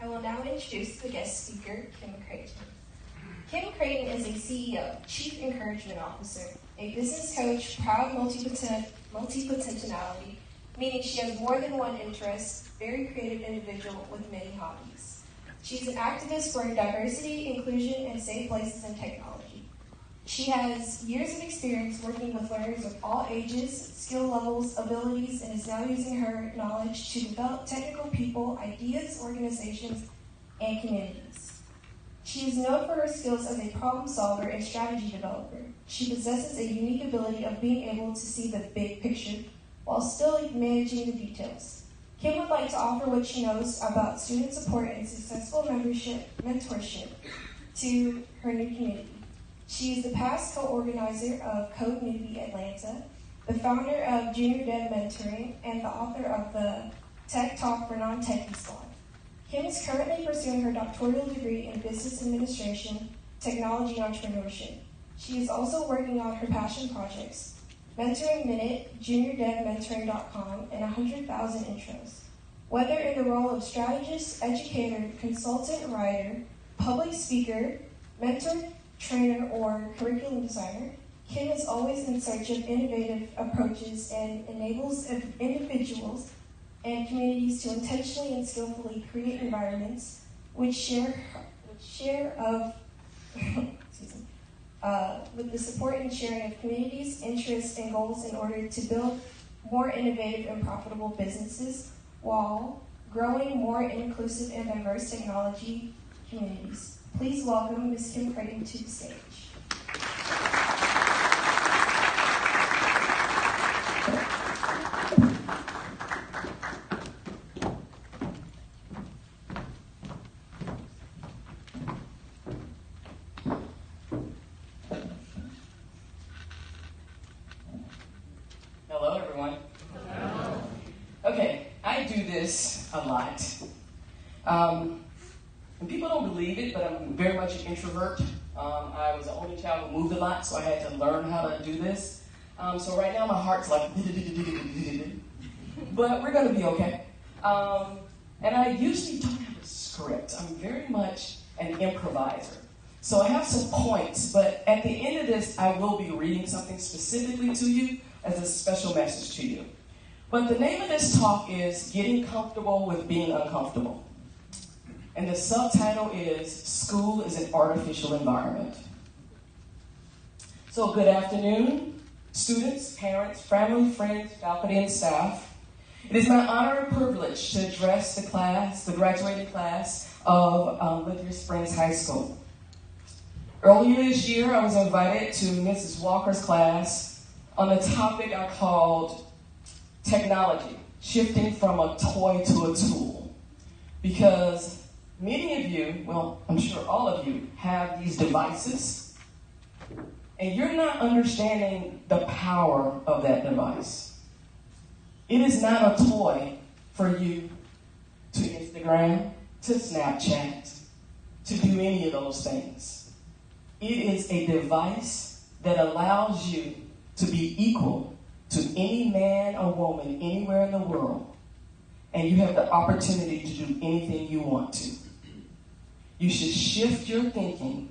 I will now introduce the guest speaker, Kim Creighton. Kim Creighton is a CEO, Chief Encouragement Officer, a business coach, proud multi-potentiality, meaning she has more than one interest, very creative individual with many hobbies. She's an activist for diversity, inclusion, and safe places in technology. She has years of experience working with learners of all ages, skill levels, abilities, and is now using her knowledge to develop technical people, ideas, organizations, and communities. She is known for her skills as a problem solver and strategy developer. She possesses a unique ability of being able to see the big picture while still managing the details. Kim would like to offer what she knows about student support and successful mentorship to her new community. She is the past co-organizer of Code Newbie Atlanta, the founder of Junior Dev Mentoring, and the author of the Tech Talk for Non-Techie Squad. Kim is currently pursuing her doctoral degree in business administration, technology, and entrepreneurship. She is also working on her passion projects, Mentoring Minute, JuniorDevMentoring.com, and 100,000 Intros. Whether in the role of strategist, educator, consultant, writer, public speaker, mentor, trainer, or curriculum designer, Kim is always in search of innovative approaches and enables individuals and communities to intentionally and skillfully create environments with the support and sharing of communities, interests, and goals in order to build more innovative and profitable businesses while growing more inclusive and diverse technology communities. Please welcome Ms. Kim Creighton to the stage. Hello, everyone. Hello. Okay, I do this a lot. And people don't believe it, but I'm very much an introvert. I was the only child who moved a lot, so I had to learn how to do this. So right now my heart's like, but we're going to be okay. And I usually don't have a script. I'm very much an improviser. So I have some points, but at the end of this, I will be reading something specifically to you as a special message to you. But the name of this talk is Getting Comfortable with Being Uncomfortable. And the subtitle is School is an Artificial Environment. So good afternoon, students, parents, family, friends, faculty, and staff. It is my honor and privilege to address the class, the graduating class of Lithia Springs High School. Earlier this year, I was invited to Mrs. Walker's class on the topic I called Technology, Shifting from a Toy to a Tool. Because many of you, well, I'm sure all of you, have these devices, and you're not understanding the power of that device. It is not a toy for you to Instagram, to Snapchat, to do any of those things. It is a device that allows you to be equal to any man or woman anywhere in the world, and you have the opportunity to do anything you want to. You should shift your thinking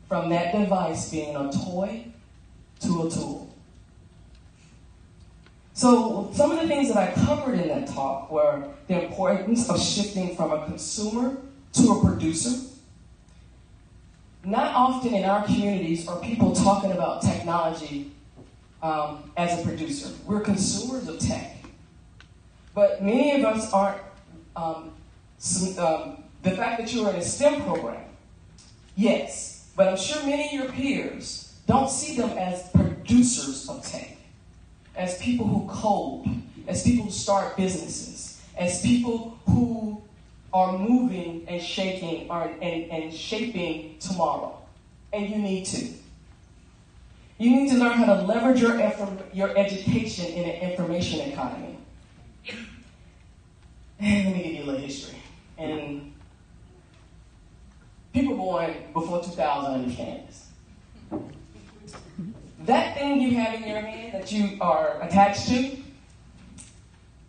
from that device being a toy to a tool. So some of the things that I covered in that talk were the importance of shifting from a consumer to a producer. Not often in our communities are people talking about technology as a producer. We're consumers of tech. But many of us aren't, the fact that you're in a STEM program, yes, but I'm sure many of your peers don't see them as producers of tech, as people who code, as people who start businesses, as people who are moving and shaking and shaping tomorrow. And you need to. You need to learn how to leverage your education in an information economy. And let me give you a little history. And people born before 2000 understand this. That thing you have in your hand that you are attached to,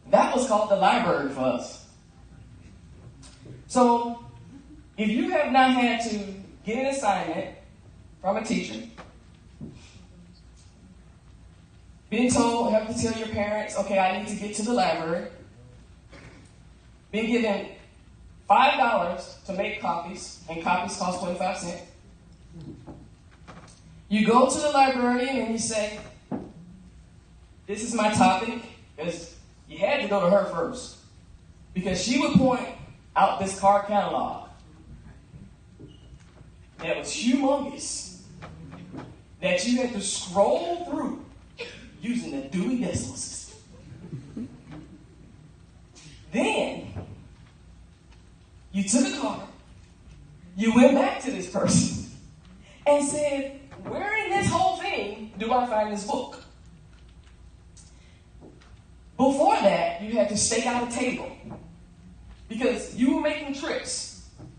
that was called the library for us. So If you have not had to get an assignment from a teacher, been told, have to tell your parents, okay, I need to get to the library, been given $5 to make copies, and copies cost 25 cents. You go to the librarian and you say, this is my topic, because you had to go to her first, because she would point out this card catalog that was humongous, that you had to scroll through using the Dewey Decimal System. Then, you took a card, you went back to this person, and said, where in this whole thing do I find this book? Before that, you had to stake out a table, because you were making trips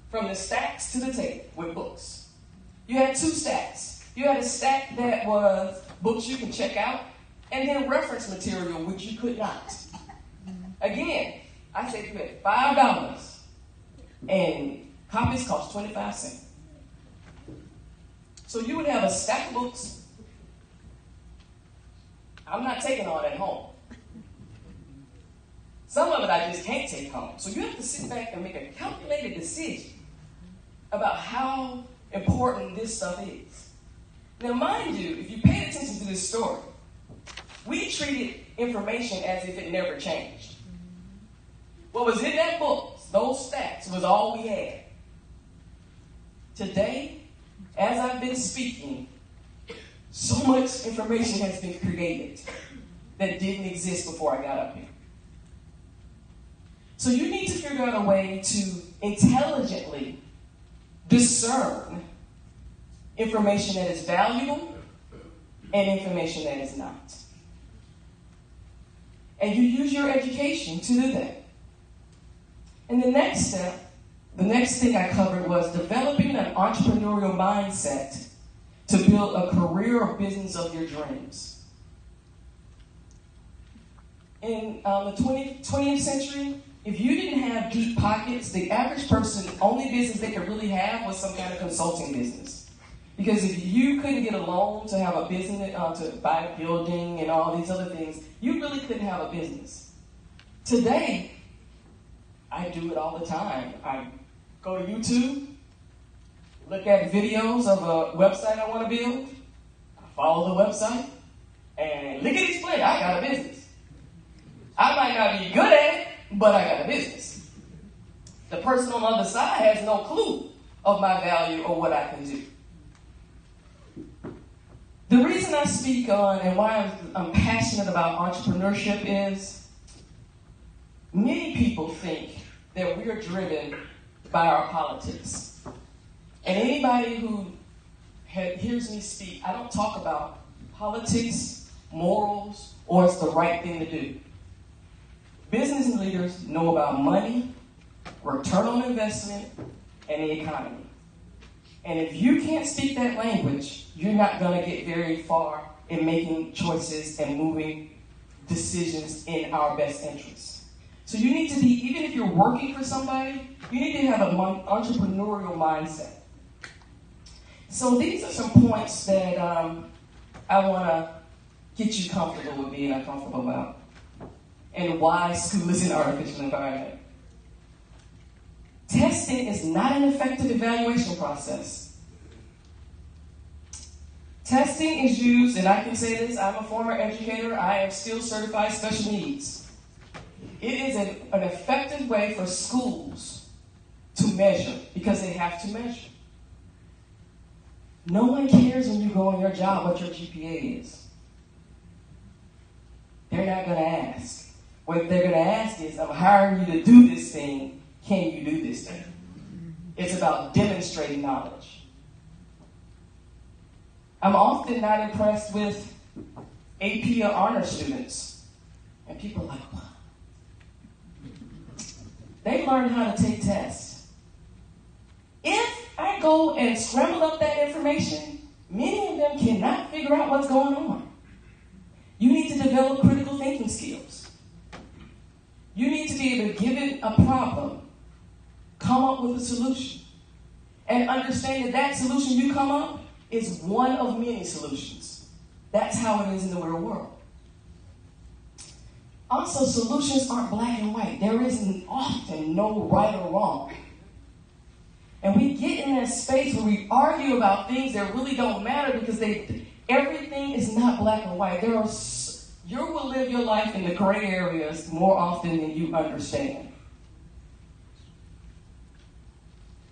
from the stacks to the table with books. You had two stacks. You had a stack that was books you can check out, and then reference material, which you could not. Again, I said you had $5, and copies cost 25 cents. So you would have a stack of books. I'm not taking all that home. Some of it I just can't take home. So you have to sit back and make a calculated decision about how important this stuff is. Now, mind you, if you pay attention to this story, we treated information as if it never changed. What was in that book, those stacks, was all we had. Today, as I've been speaking, so much information has been created that didn't exist before I got up here. So you need to figure out a way to intelligently discern information that is valuable and information that is not. And you use your education to do that. And the next step, the next thing I covered was developing an entrepreneurial mindset to build a career or business of your dreams. In the 20th century, if you didn't have deep pockets, the average person, the only business they could really have was some kind of consulting business. Because if you couldn't get a loan to have a business, to buy a building and all these other things, you really couldn't have a business. Today, I do it all the time. I go to YouTube, look at videos of a website I want to build, I follow the website, and lickety split, I got a business. I might not be good at it, but I got a business. The person on the other side has no clue of my value or what I can do. The reason I speak on and why I'm passionate about entrepreneurship is many people think that we are driven by our politics. And anybody who hears me speak, I don't talk about politics, morals, or it's the right thing to do. Business leaders know about money, return on investment, and the economy. And if you can't speak that language, you're not going to get very far in making choices and moving decisions in our best interests. So you need to be, even if you're working for somebody, you need to have an entrepreneurial mindset. So these are some points that I want to get you comfortable with being uncomfortable about, and why school is an artificial environment. Testing is not an effective evaluation process. Testing is used, and I can say this, I'm a former educator, I am still certified special needs. It is an effective way for schools to measure, because they have to measure. No one cares when you go on your job what your GPA is. They're not going to ask. What they're going to ask is, I'm hiring you to do this thing. Can you do this thing? It's about demonstrating knowledge. I'm often not impressed with AP or honor students. And people are like, what? They learn how to take tests. If I go and scramble up that information, many of them cannot figure out what's going on. You need to develop critical thinking skills. You need to be able to give it a problem, come up with a solution. And understand that that solution you come up is one of many solutions. That's how it is in the real world. Also, solutions aren't black and white. There is often no right or wrong. And we get in that space where we argue about things that really don't matter because everything is not black and white. You will live your life in the gray areas more often than you understand.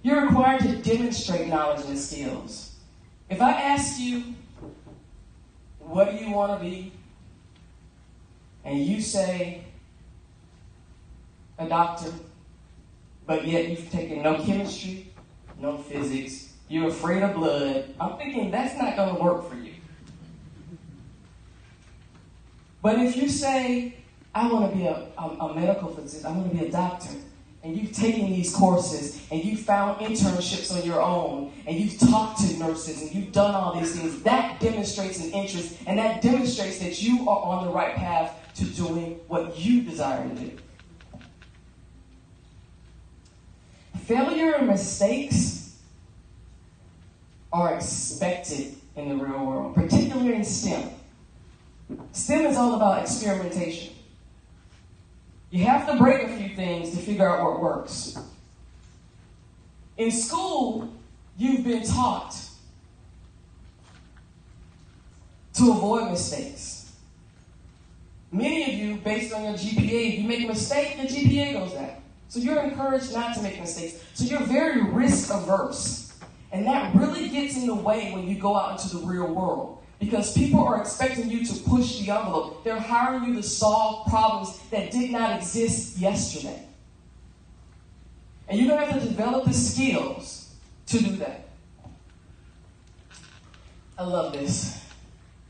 You're required to demonstrate knowledge and skills. If I ask you, what do you want to be? And you say, a doctor, but yet you've taken no chemistry, no physics, you're afraid of blood, I'm thinking that's not going to work for you. But if you say, I want to be a medical physician, I want to be a doctor, and you've taken these courses, and you've found internships on your own, and you've talked to nurses, and you've done all these things, that demonstrates an interest, and that demonstrates that you are on the right path to doing what you desire to do. Failure and mistakes are expected in the real world, particularly in STEM. STEM is all about experimentation. You have to break a few things to figure out what works. In school, you've been taught to avoid mistakes. Many of you, based on your GPA, if you make a mistake, your GPA goes down. So you're encouraged not to make mistakes. So you're very risk averse. And that really gets in the way when you go out into the real world. Because people are expecting you to push the envelope. They're hiring you to solve problems that did not exist yesterday. And you're going to have to develop the skills to do that. I love this.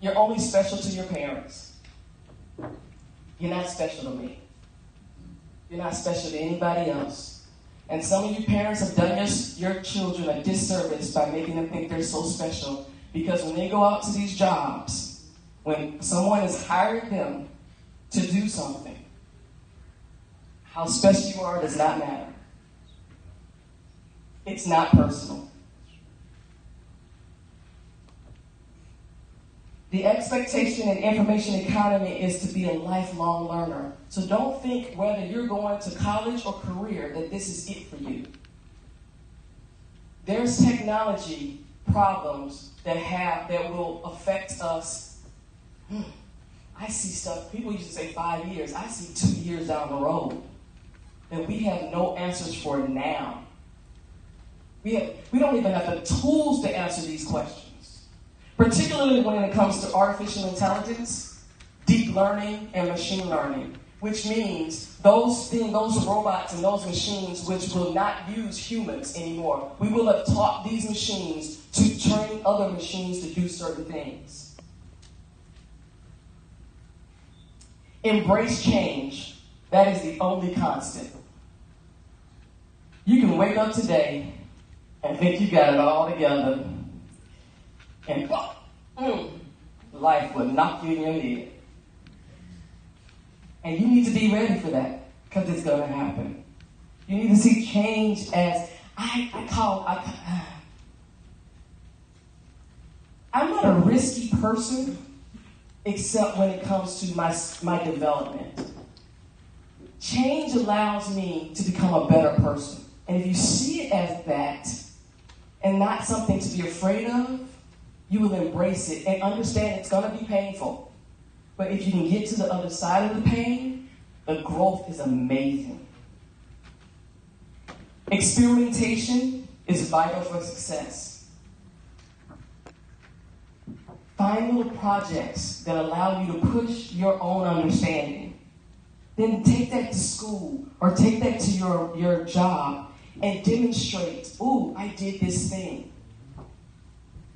You're only special to your parents. You're not special to me. You're not special to anybody else. And some of you parents have done your children a disservice by making them think they're so special. Because when they go out to these jobs, when someone has hired them to do something, how special you are does not matter. It's not personal. The expectation in information economy is to be a lifelong learner. So don't think whether you're going to college or career that this is it for you. There's technology problems that will affect us. I see stuff, people used to say 5 years. I see 2 years down the road that we have no answers for now. We don't even have the tools to answer these questions. Particularly when it comes to artificial intelligence, deep learning, and machine learning, which means those robots and those machines which will not use humans anymore. We will have taught these machines to train other machines to do certain things. Embrace change. That is the only constant. You can wake up today and think you got it all together, and life will knock you in your head. And you need to be ready for that, because it's going to happen. You need to see change as, I'm not a risky person, except when it comes to my development. Change allows me to become a better person. And if you see it as that, and not something to be afraid of, you will embrace it and understand it's going to be painful. But if you can get to the other side of the pain, the growth is amazing. Experimentation is vital for success. Find little projects that allow you to push your own understanding. Then take that to school or take that to your job and demonstrate, I did this thing.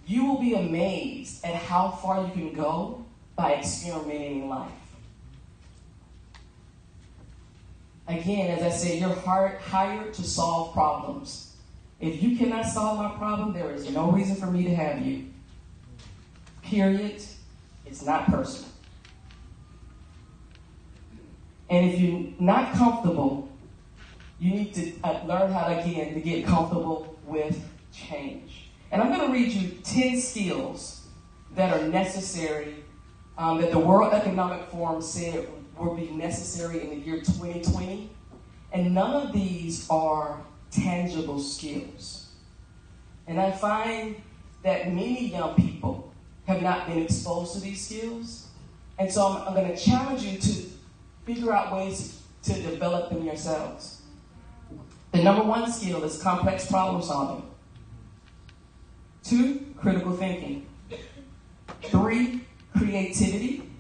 You will be amazed at how far you can go by experimenting in life. Again, as I said, you're hired to solve problems. If you cannot solve my problem, there is no reason for me to have you. Period. It's not personal. And if you're not comfortable, you need to learn how to get comfortable with change. And I'm going to read you 10 skills that are necessary, that the World Economic Forum said will be necessary in the year 2020. And none of these are tangible skills. And I find that many young people have not been exposed to these skills. And so I'm going to challenge you to figure out ways to develop them yourselves. The number one skill is complex problem solving. 2, critical thinking. 3, creativity.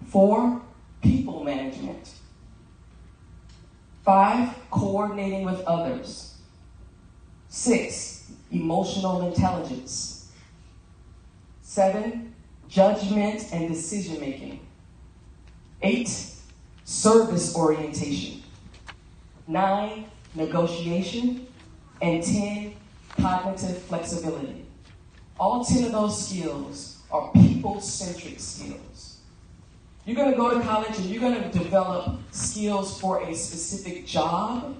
4, people management. 5, coordinating with others. 6, emotional intelligence. 7, judgment and decision making. 8, service orientation. 9, negotiation. And 10, cognitive flexibility. All 10 of those skills are people-centric skills. You're going to go to college and you're going to develop skills for a specific job,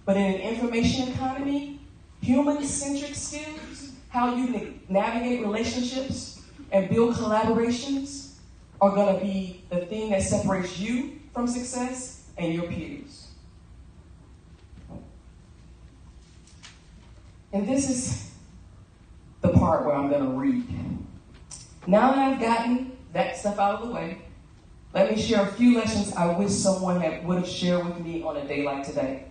but in an information economy, human-centric skills, how you navigate relationships and build collaborations, are going to be the thing that separates you from success and your peers. And this is the part where I'm going to read. Now that I've gotten that stuff out of the way, let me share a few lessons I wish someone would have shared with me on a day like today.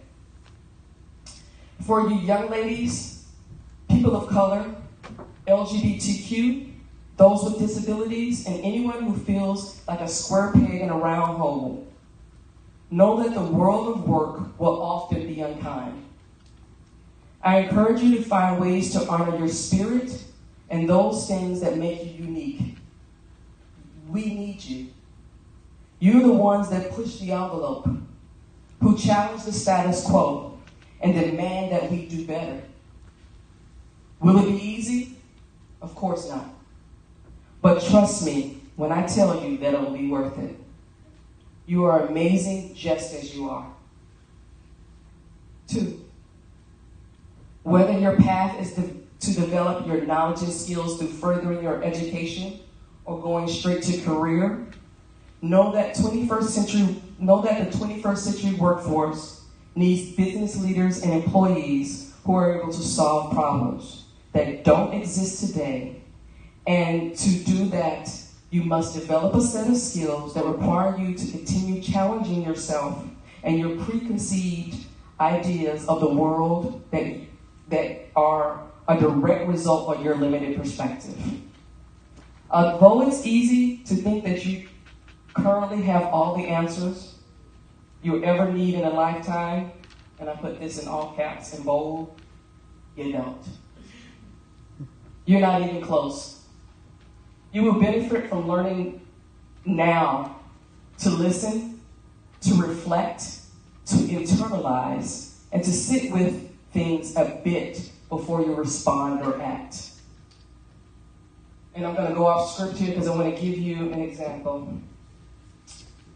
For you young ladies, people of color, LGBTQ, those with disabilities, and anyone who feels like a square peg in a round hole, know that the world of work will often be unkind. I encourage you to find ways to honor your spirit and those things that make you unique. We need you. You're the ones that push the envelope, who challenge the status quo and demand that we do better. Will it be easy? Of course not. But trust me when I tell you that it'll be worth it. You are amazing just as you are. 2, whether your path is to develop your knowledge and skills through furthering your education or going straight to career, know that the 21st century workforce needs business leaders and employees who are able to solve problems that don't exist today. And to do that, you must develop a set of skills that require you to continue challenging yourself and your preconceived ideas of the world that are a direct result of your limited perspective. Although it's easy to think that you currently have all the answers you'll ever need in a lifetime, and I put this in all caps and bold, you don't. You're not even close. You will benefit from learning now to listen, to reflect, to internalize, and to sit with things a bit before you respond or act. And I'm going to go off script here because I want to give you an example.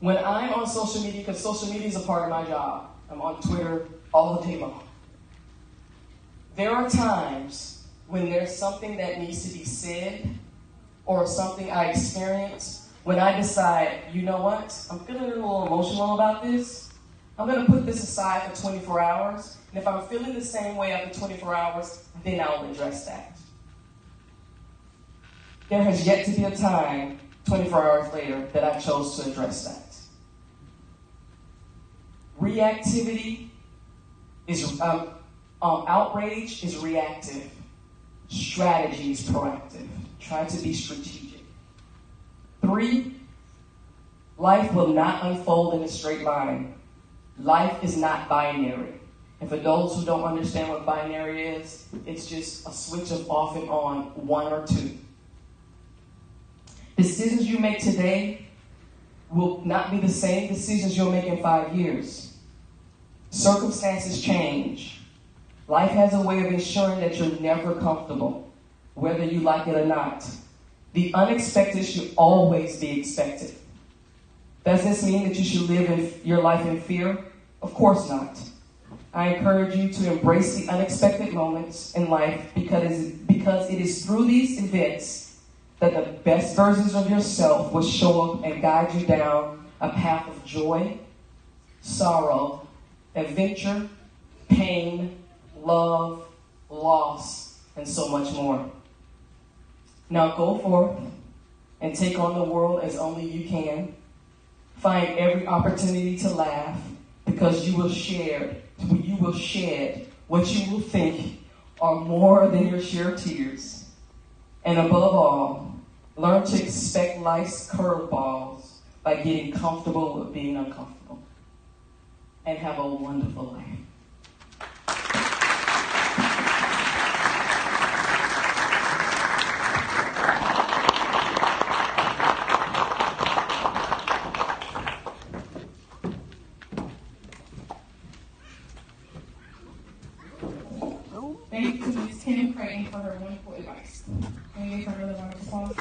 When I'm on social media, because social media is a part of my job, I'm on Twitter all the day long. There are times when there's something that needs to be said or something I experience when I decide, you know what, I'm feeling a little emotional about this. I'm going to put this aside for 24 hours. And if I'm feeling the same way after 24 hours, then I'll address that. There has yet to be a time, 24 hours later, that I chose to address that. Reactivity is, outrage is reactive. Strategy is proactive. Try to be strategic. 3, life will not unfold in a straight line. Life is not binary. And for those who don't understand what binary is, it's just a switch of off and on, 1 or 2. Decisions you make today will not be the same decisions you'll make in 5 years. Circumstances change. Life has a way of ensuring that you're never comfortable, whether you like it or not. The unexpected should always be expected. Does this mean that you should live your life in fear? Of course not. I encourage you to embrace the unexpected moments in life because it is through these events that the best versions of yourself will show up and guide you down a path of joy, sorrow, adventure, pain, love, loss, and so much more. Now go forth and take on the world as only you can. Find every opportunity to laugh because you will shed what you will think are more than your share of tears. And above all, learn to expect life's curveballs by getting comfortable with being uncomfortable. And have a wonderful life. Thank you to Ms. Kim Crane for her wonderful advice. Can we give her another round of applause?